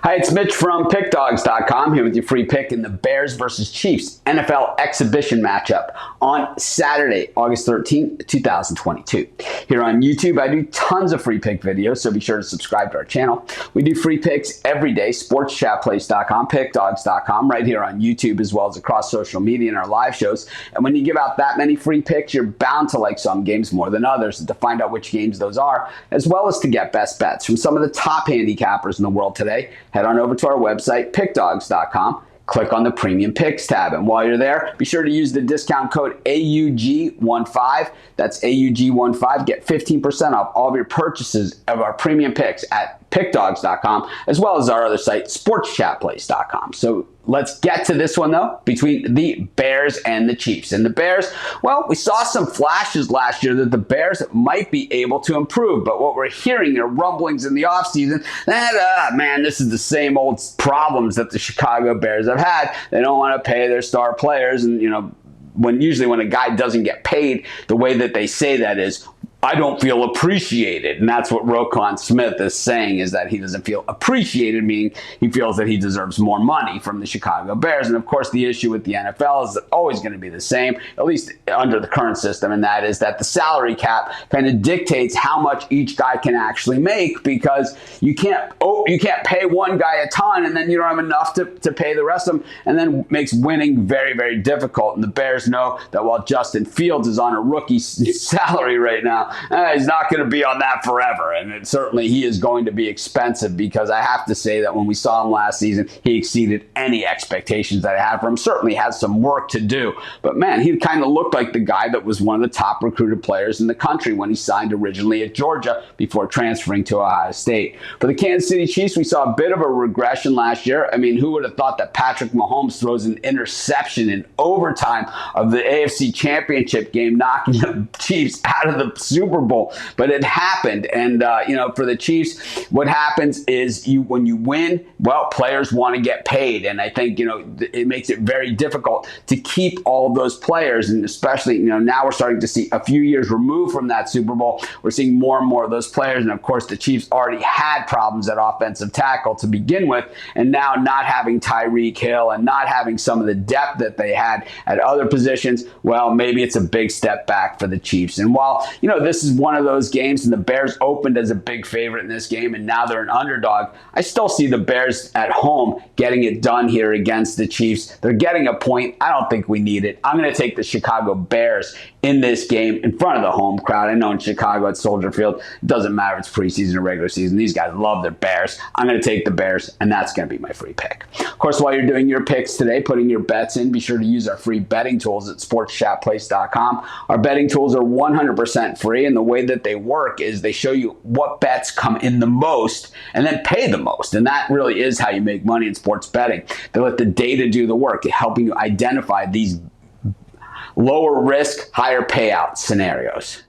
Hi, it's Mitch from Pickdawgz.com here with your free pick in the Bears versus Chiefs NFL exhibition matchup on Saturday, August 13th, 2022. Here on YouTube, I do tons of free pick videos, so be sure to subscribe to our channel. We do free picks every day, sportschatplace.com, Pickdawgz.com, right here on YouTube, as well as across social media and our live shows. And when you give out that many free picks, you're bound to like some games more than others. And to find out which games those are, as well as to get best bets from some of the top handicappers in the world today, head on over to our website, pickdawgz.com. Click on the Premium Picks tab. And while you're there, be sure to use the discount code AUG15. That's AUG15. Get 15% off all of your purchases of our Premium Picks at pickdawgz.com, as well as our other site, sportschatplace.com. So let's get to this one, though, between the Bears and the Chiefs. And the Bears, well, we saw some flashes last year that the Bears might be able to improve. But what we're hearing are rumblings in the offseason that, man, this is the same old problems that the Chicago Bears have had. They don't want to pay their star players. And, usually when a guy doesn't get paid, the way that they say that is, I don't feel appreciated. And that's what Roquan Smith is saying, is that he doesn't feel appreciated, meaning he feels that he deserves more money from the Chicago Bears. And of course, the issue with the NFL is always going to be the same, at least under the current system, and that is that the salary cap kind of dictates how much each guy can actually make, because you can't pay one guy a ton and then you don't have enough to pay the rest of them, and then makes winning very, very difficult. And the Bears know that while Justin Fields is on a rookie salary right now, he's not going to be on that forever. And certainly he is going to be expensive, because I have to say that when we saw him last season, he exceeded any expectations that I had for him. Certainly has some work to do. But man, he kind of looked like the guy that was one of the top recruited players in the country when he signed originally at Georgia before transferring to Ohio State. For the Kansas City Chiefs, we saw a bit of a regression last year. I mean, who would have thought that Patrick Mahomes throws an interception in overtime of the AFC Championship game, knocking the Chiefs out of the Super Bowl? But it happened. And, for the Chiefs, what happens is when you win, well, players want to get paid. And I think, it makes it very difficult to keep all of those players. And especially, now we're starting to see a few years removed from that Super Bowl, we're seeing more and more of those players. And of course, the Chiefs already had problems at offensive tackle to begin with. And now not having Tyreek Hill and not having some of the depth that they had at other positions, well, maybe it's a big step back for the Chiefs. And while, this is one of those games, and the Bears opened as a big favorite in this game, and now they're an underdog, I still see the Bears at home getting it done here against the Chiefs. They're getting a point. I don't think we need it. I'm going to take the Chicago Bears in this game in front of the home crowd. I know in Chicago at Soldier Field, it doesn't matter if it's preseason or regular season. These guys love their Bears. I'm going to take the Bears, and that's going to be my free pick. Of course, while you're doing your picks today, putting your bets in, be sure to use our free betting tools at sportschatplace.com. Our betting tools are 100% free, and the way that they work is they show you what bets come in the most and then pay the most. And that really is how you make money in sports betting. They let the data do the work, helping you identify these lower risk, higher payout scenarios.